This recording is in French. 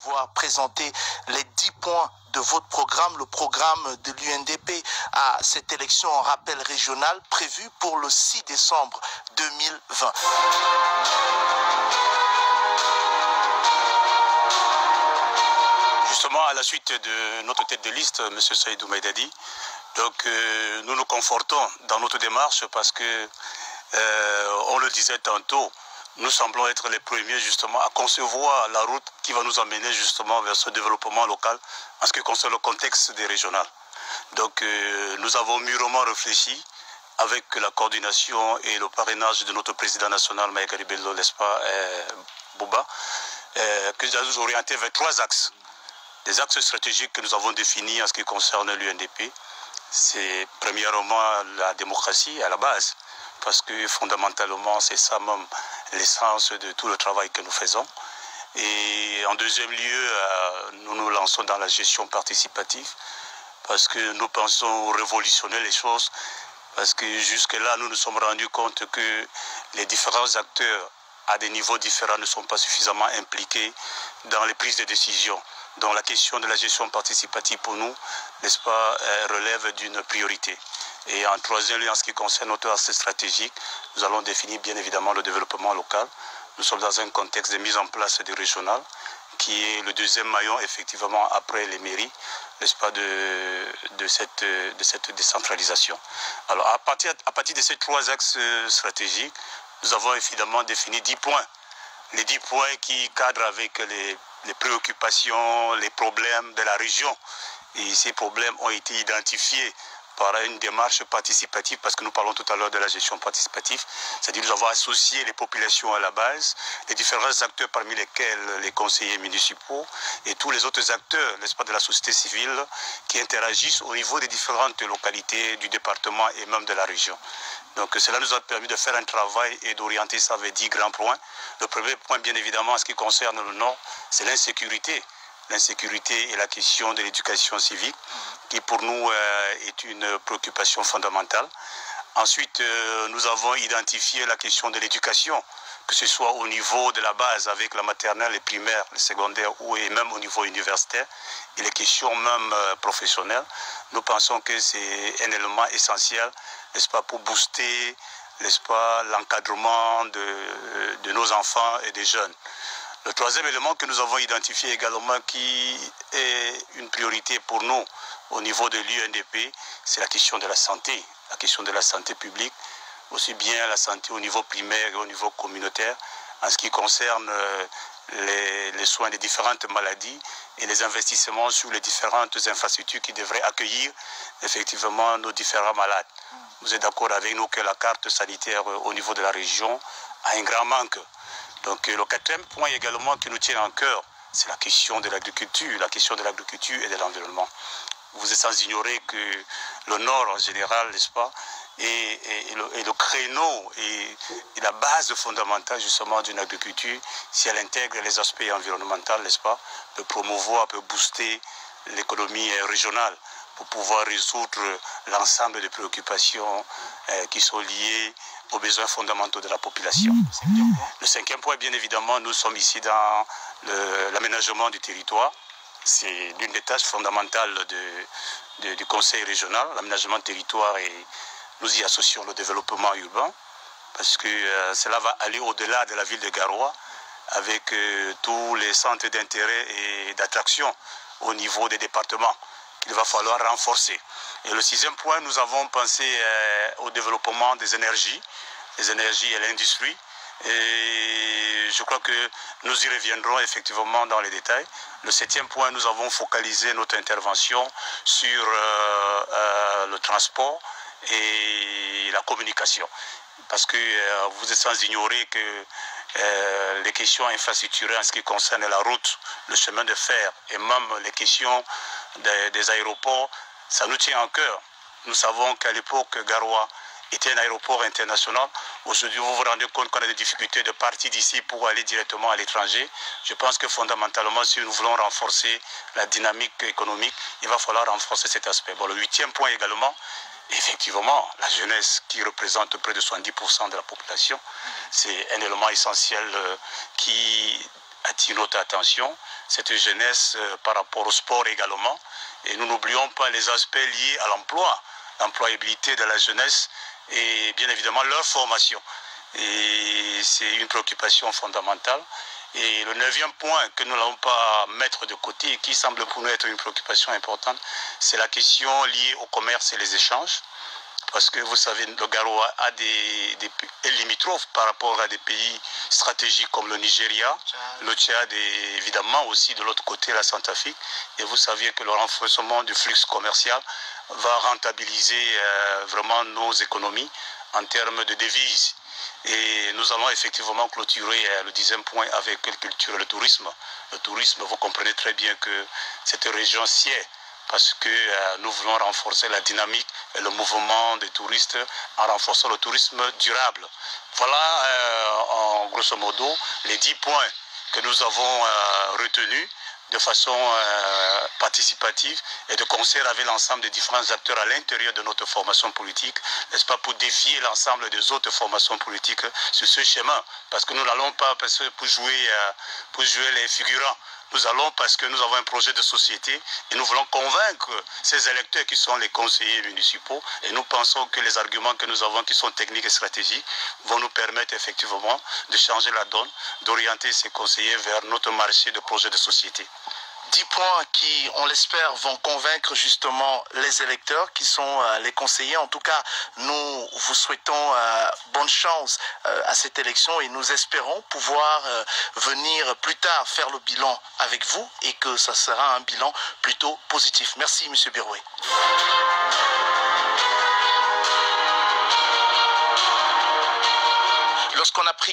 Voir présenter les 10 points de votre programme, le programme de l'UNDP à cette élection en rappel régional prévue pour le 6 décembre 2020. Justement, à la suite de notre tête de liste, M. Saïdou Maïdadi, donc nous nous confortons dans notre démarche parce que, on le disait tantôt, nous semblons être les premiers justement à concevoir la route qui va nous emmener justement vers ce développement local en ce qui concerne le contexte des régionales. Donc nous avons mûrement réfléchi avec la coordination et le parrainage de notre président national, Maïkari Bello, n'est-ce pas, Bouba, que nous avons orienté vers 3 axes. Des axes stratégiques que nous avons définis en ce qui concerne l'UNDP. C'est premièrement la démocratie à la base, parce que fondamentalement c'est ça même l'essence de tout le travail que nous faisons. Et en deuxième lieu, nous nous lançons dans la gestion participative, parce que nous pensons révolutionner les choses, parce que jusque-là nous nous sommes rendus compte que les différents acteurs à des niveaux différents ne sont pas suffisamment impliqués dans les prises de décision. Donc la question de la gestion participative pour nous, n'est-ce pas, relève d'une priorité. Et en troisième lieu, en ce qui concerne notre axe stratégique, nous allons définir bien évidemment le développement local. Nous sommes dans un contexte de mise en place du régional, qui est le deuxième maillon effectivement après les mairies, n'est-ce pas, de cette décentralisation. Alors à partir de ces 3 axes stratégiques, nous avons évidemment défini 10 points. Les 10 points qui cadrent avec les préoccupations, les problèmes de la région. Et ces problèmes ont été identifiés par une démarche participative, parce que nous parlons tout à l'heure de la gestion participative, c'est-à-dire nous avons associé les populations à la base, les différents acteurs parmi lesquels les conseillers municipaux et tous les autres acteurs, n'est-ce pas, de la société civile qui interagissent au niveau des différentes localités du département et même de la région. Donc cela nous a permis de faire un travail et d'orienter ça vers 10 grands points. Le premier point, bien évidemment, en ce qui concerne le Nord, c'est l'insécurité. L'insécurité et la question de l'éducation civique, qui pour nous est une préoccupation fondamentale. Ensuite, nous avons identifié la question de l'éducation, que ce soit au niveau de la base avec la maternelle, les primaires, les secondaires et même au niveau universitaire, et les questions même professionnelles. Nous pensons que c'est un élément essentiel, n'est-ce pas, pour booster, n'est-ce pas, l'encadrement de nos enfants et des jeunes. Le troisième élément que nous avons identifié également, qui est une priorité pour nous au niveau de l'UNDP, c'est la question de la santé publique, aussi bien la santé au niveau primaire et au niveau communautaire, en ce qui concerne les soins des différentes maladies et les investissements sur les différentes infrastructures qui devraient accueillir effectivement nos différents malades. Vous êtes d'accord avec nous que la carte sanitaire au niveau de la région a un grand manque. Donc le quatrième point également qui nous tient en cœur, c'est la question de l'agriculture, et de l'environnement. Vous êtes sans ignorer que le Nord en général, n'est-ce pas, est le créneau et la base fondamentale justement d'une agriculture, si elle intègre les aspects environnementaux, n'est-ce pas, peut promouvoir, peut booster l'économie régionale pour pouvoir résoudre l'ensemble des préoccupations qui sont liées aux besoins fondamentaux de la population. Le cinquième point, bien évidemment, nous sommes ici dans l'aménagement du territoire. C'est l'une des tâches fondamentales du conseil régional, l'aménagement du territoire, et nous y associons le développement urbain, parce que cela va aller au-delà de la ville de Garoua, avec tous les centres d'intérêt et d'attraction au niveau des départements qu'il va falloir renforcer. Et le sixième point, nous avons pensé au développement des énergies et l'industrie. Et je crois que nous y reviendrons effectivement dans les détails. Le septième point, nous avons focalisé notre intervention sur le transport et la communication. Parce que vous êtes sans ignorer que les questions infrastructurelles en ce qui concerne la route, le chemin de fer et même les questions des aéroports, ça nous tient en cœur. Nous savons qu'à l'époque, Garoua était un aéroport international. Aujourd'hui, vous vous rendez compte qu'on a des difficultés de partir d'ici pour aller directement à l'étranger. Je pense que fondamentalement, si nous voulons renforcer la dynamique économique, il va falloir renforcer cet aspect. Bon, le huitième point également, effectivement, la jeunesse qui représente près de 70% de la population, c'est un élément essentiel qui attire notre attention. cette jeunesse par rapport au sport également. Et nous n'oublions pas les aspects liés à l'emploi, l'employabilité de la jeunesse et bien évidemment leur formation. Et c'est une préoccupation fondamentale. Et le 9e point que nous n'allons pas mettre de côté et qui semble pour nous être une préoccupation importante, c'est la question liée au commerce et les échanges. Parce que vous savez, le Garoua est limitrophe par rapport à des pays stratégiques comme le Nigeria, le Tchad et évidemment aussi de l'autre côté la Centrafrique. Et vous saviez que le renforcement du flux commercial va rentabiliser vraiment nos économies en termes de devises. Et nous allons effectivement clôturer le 10e point avec la culture et le tourisme. Le tourisme, vous comprenez très bien que cette région sied parce que nous voulons renforcer la dynamique et le mouvement des touristes en renforçant le tourisme durable. Voilà en grosso modo les 10 points que nous avons retenus de façon participative et de concert avec l'ensemble des différents acteurs à l'intérieur de notre formation politique, n'est-ce pas, pour défier l'ensemble des autres formations politiques sur ce chemin. Parce que nous n'allons pas pour jouer les figurants. Nous allons parce que nous avons un projet de société et nous voulons convaincre ces électeurs qui sont les conseillers municipaux et nous pensons que les arguments que nous avons qui sont techniques et stratégiques vont nous permettre effectivement de changer la donne, d'orienter ces conseillers vers notre marché de projet de société. 10 points qui, on l'espère, vont convaincre justement les électeurs qui sont les conseillers. En tout cas, nous vous souhaitons bonne chance à cette élection et nous espérons pouvoir venir plus tard faire le bilan avec vous et que ça sera un bilan plutôt positif. Merci, M. Biroué. Lorsqu'on a pris